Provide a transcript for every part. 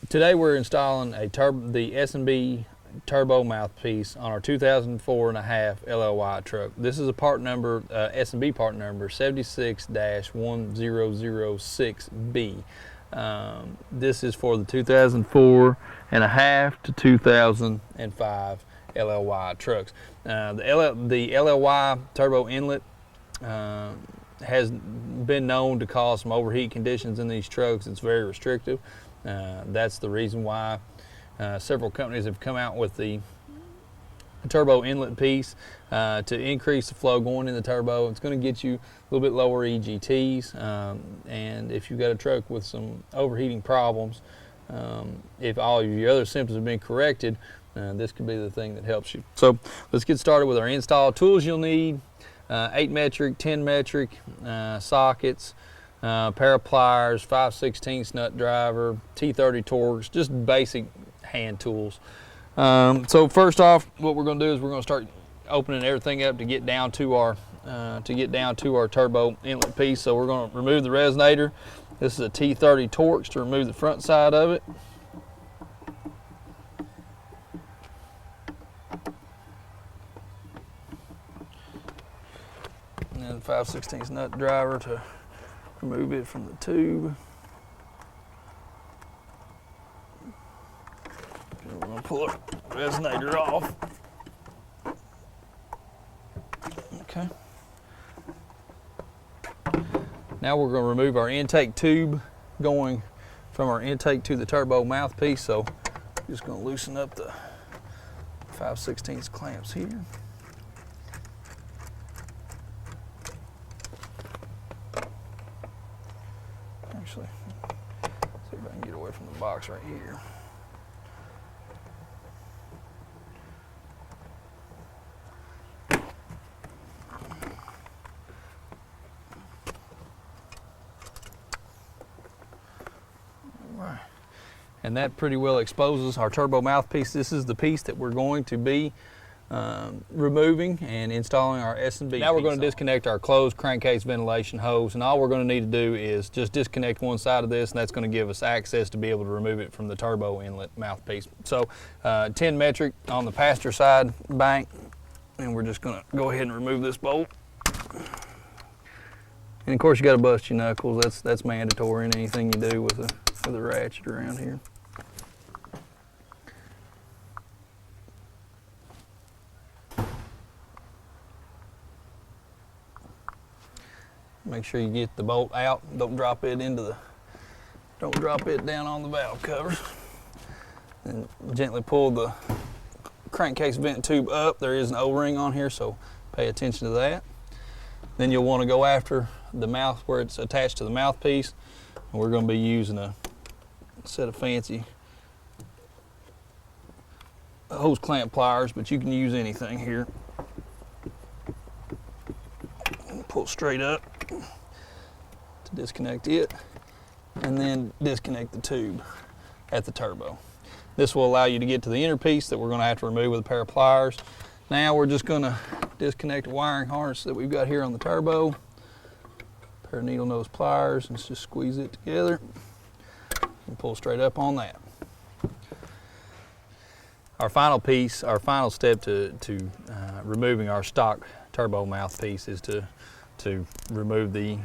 Today we're installing the S&B turbo mouthpiece on our 2004 LLY truck. This is a part number, S&B part number 76-1006B. This is for the 2004 to 2005 LLY trucks. The LLY turbo inlet has been known to cause some overheat conditions in these trucks. It's very restrictive. That's the reason why several companies have come out with the turbo inlet piece to increase the flow going in the turbo. It's going to get you a little bit lower EGTs, and if you've got a truck with some overheating problems, if all of your other symptoms have been corrected, this could be the thing that helps you. So let's get started with our install. Tools you'll need: 8 metric, 10 metric sockets, pair of pliers, 5/16 nut driver, T30 Torx, just basic hand tools. So first off, what we're going to do is we're going to start opening everything up to get down to our turbo inlet piece. So we're going to remove the resonator. This is a T30 Torx to remove the front side of it. And then 5/16 nut driver to remove it from the tube. We're going to pull the resonator off. Okay. Now we're going to remove our intake tube going from our intake to the turbo mouthpiece. So just going to loosen up the 5/16 clamps here. Actually, see if I can get away from the box right here. And that pretty well exposes our turbo mouthpiece. This is the piece that we're going to be removing and installing our S&B. Now we're going to disconnect our closed crankcase ventilation hose, and all we're going to need to do is just disconnect one side of this, and that's going to give us access to be able to remove it from the turbo inlet mouthpiece. So 10 metric on the passenger side bank, and we're just going to go ahead and remove this bolt. And of course you got to bust your knuckles. That's mandatory in anything you do with a ratchet around here. Make sure you get the bolt out. Don't drop it down on the valve covers. And gently pull the crankcase vent tube up. There is an O-ring on here, so pay attention to that. Then you'll want to go after the mouth where it's attached to the mouthpiece. And we're going to be using a set of fancy hose clamp pliers, but you can use anything here. Pull straight up to disconnect it, and then disconnect the tube at the turbo. This will allow you to get to the inner piece that we're going to have to remove with a pair of pliers. Now we're just going to disconnect the wiring harness that we've got here on the turbo. Pair of needle nose pliers, and just squeeze it together and pull straight up on that. Our final piece, our final step to removing our stock turbo mouthpiece is to remove the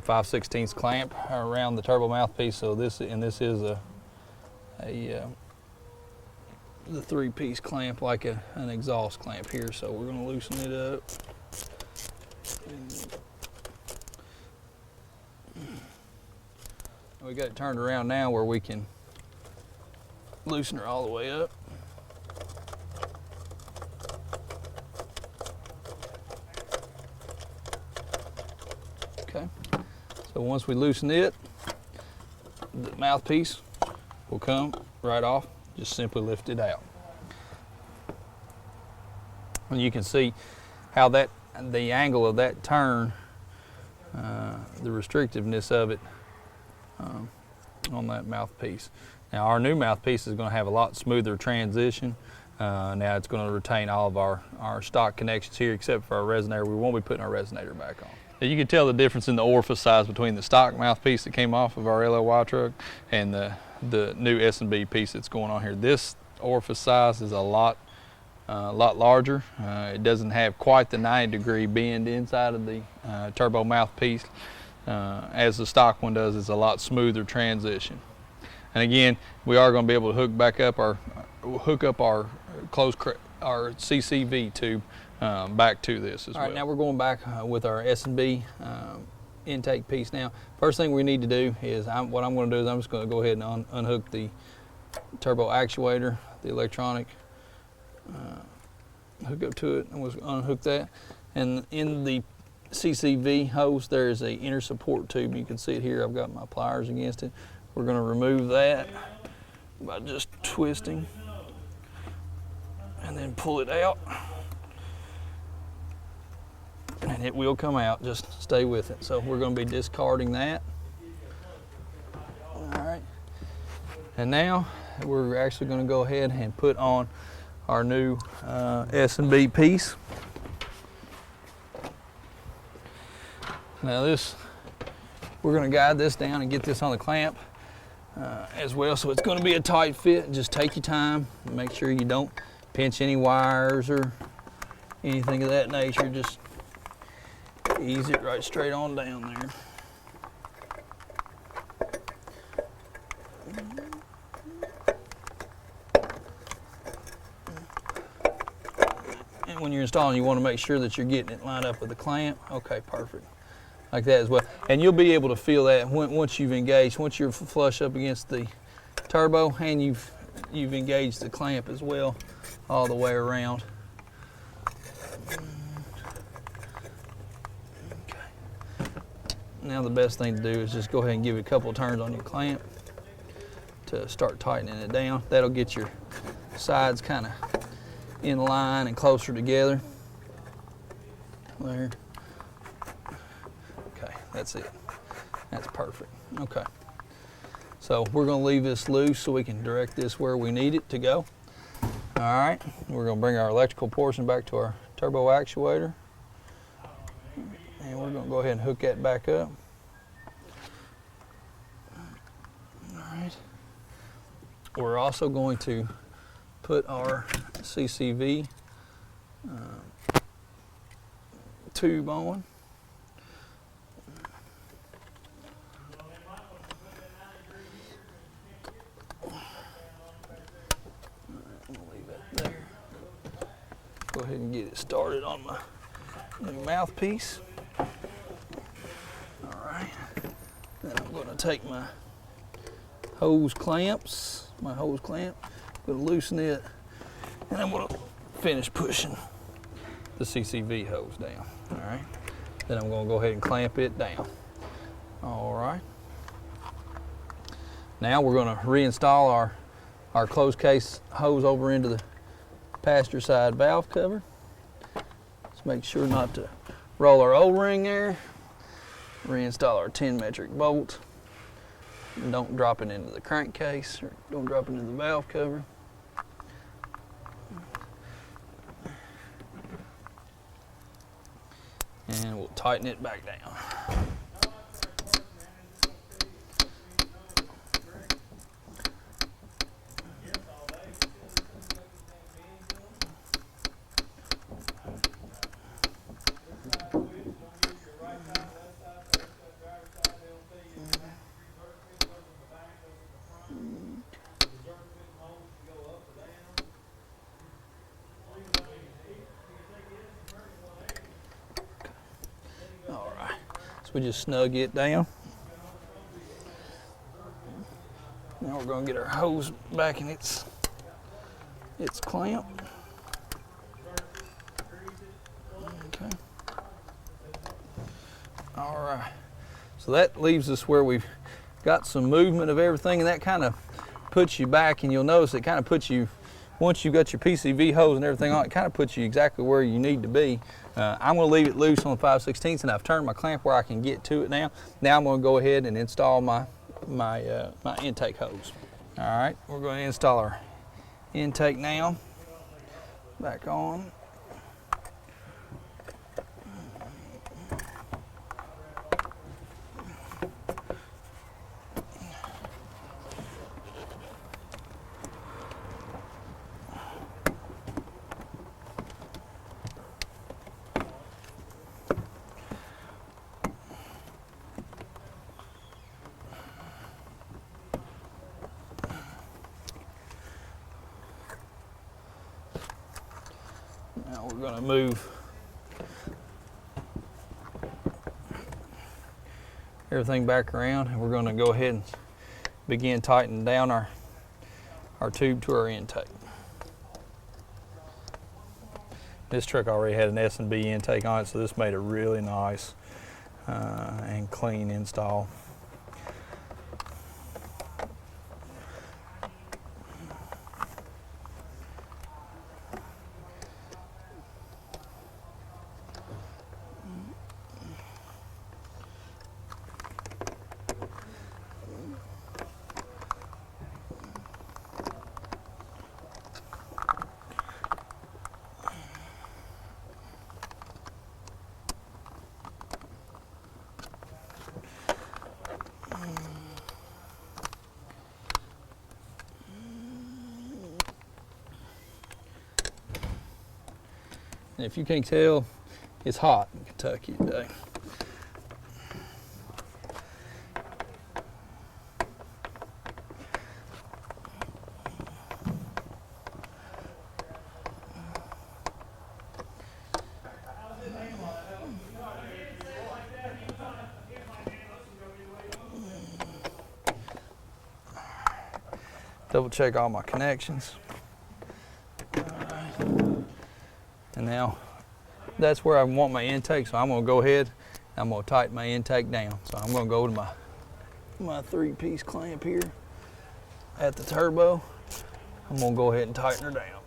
5/16 clamp around the turbo mouthpiece. So this is the 3-piece clamp, like an exhaust clamp here. So we're going to loosen it up. We got it turned around now where we can loosen her all the way up. Okay, so once we loosen it, the mouthpiece will come right off. Just simply lift it out. And you can see how the angle of that turn, the restrictiveness of it on that mouthpiece. Now our new mouthpiece is going to have a lot smoother transition. Now it's going to retain all of our stock connections here except for our resonator. We won't be putting our resonator back on. Now you can tell the difference in the orifice size between the stock mouthpiece that came off of our LLY truck and the new S&B piece that's going on here. This orifice size is a lot larger. It doesn't have quite the 90-degree bend inside of the turbo mouthpiece as the stock one does. It's a lot smoother transition. And again, we are going to be able to hook up our CCV tube back to this as well. All right, now we're going back with our S&B intake piece now. First thing we need to do is, what I'm going to do is I'm just going to go ahead and unhook the turbo actuator, the electronic, hook up to it, and we'll unhook that. And in the CCV hose, there is a inner support tube. You can see it here. I've got my pliers against it. We're going to remove that by just twisting and then pull it out. And it will come out, just stay with it. So we're going to be discarding that. All right. And now we're actually going to go ahead and put on our new S&B piece. Now we're going to guide this down and get this on the clamp as well. So it's going to be a tight fit. Just take your time. Make sure you don't pinch any wires or anything of that nature. Just ease it right straight on down there. And when you're installing, you want to make sure that you're getting it lined up with the clamp. Okay, perfect. Like that as well. And you'll be able to feel that once you've engaged, once you're flush up against the turbo and you've engaged the clamp as well all the way around. Now the best thing to do is just go ahead and give it a couple of turns on your clamp to start tightening it down. That'll get your sides kind of in line and closer together. There. Okay, that's it. That's perfect. Okay. So we're going to leave this loose so we can direct this where we need it to go. All right. We're going to bring our electrical portion back to our turbo actuator. And we're going to go ahead and hook that back up. All right. We're also going to put our CCV tube on. Go ahead and get it started on my new mouthpiece. All right. Then I'm going to take my hose clamps, I'm going to loosen it, and I'm going to finish pushing the CCV hose down. All right. Then I'm going to go ahead and clamp it down. All right. Now we're going to reinstall our closed case hose over into the passenger side valve cover. Just make sure not to roll our O-ring there. Reinstall our 10 metric bolt. And don't drop it into the crankcase or don't drop it into the valve cover. And we'll tighten it back down. We just snug it down. Now we're going to get our hose back in its clamp. Okay. All right. So that leaves us where we've got some movement of everything, and that kind of puts you back, and you'll notice it kind of puts you, once you've got your PCV hose and everything on, it kind of puts you exactly where you need to be. I'm going to leave it loose on the 5/16, and I've turned my clamp where I can get to it now. Now I'm going to go ahead and install my intake hose. All right, we're going to install our intake now. back on. Now we're going to move everything back around, and we're going to go ahead and begin tightening down our tube to our intake. This truck already had an S&B intake on it, so this made a really nice and clean install. And if you can't tell, it's hot in Kentucky today. Double check all my connections. And now that's where I want my intake, so I'm going to go ahead and I'm going to tighten my intake down. So I'm going to go to my 3-piece clamp here at the turbo. I'm going to go ahead and tighten her down.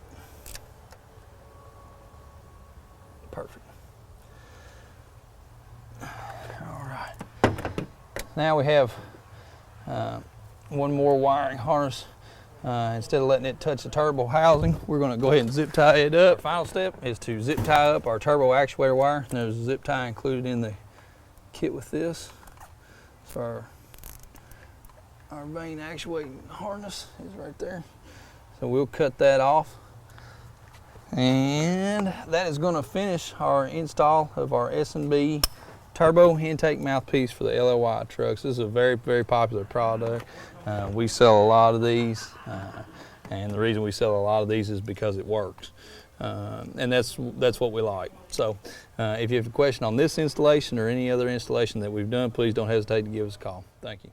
Perfect. All right. Now we have one more wiring harness. Instead of letting it touch the turbo housing, we're going to go ahead and zip tie it up. Final step is to zip tie up our turbo actuator wire. There's a zip tie included in the kit with this. So our main actuating harness is right there. So we'll cut that off. And that is going to finish our install of our S&B turbo intake mouthpiece for the LLY trucks. This is a very, very popular product. We sell a lot of these, and the reason we sell a lot of these is because it works. And that's what we like. So if you have a question on this installation or any other installation that we've done, please don't hesitate to give us a call. Thank you.